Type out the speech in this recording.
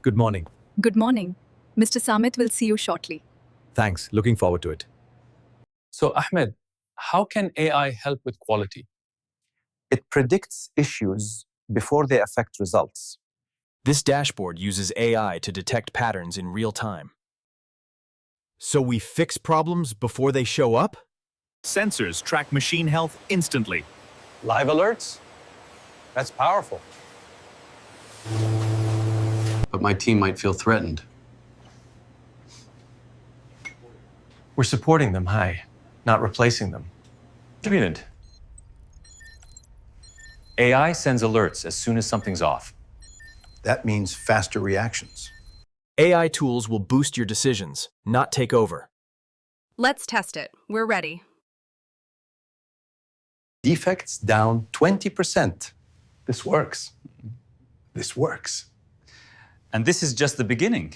Good morning. Good morning. Mr. Samit will see you shortly. Thanks. Looking forward to it. So, Ahmed, how can AI help with quality? It predicts issues before they affect results. This dashboard uses AI to detect patterns in real time. So we fix problems before they show up? Sensors track machine health instantly. Live alerts? That's powerful. But my team might feel threatened. We're supporting them, not replacing them. Distributed. AI sends alerts as soon as something's off. That means faster reactions. AI tools will boost your decisions, not take over. Let's test it. We're ready. Defects down 20%. This works. This works. And this is just the beginning.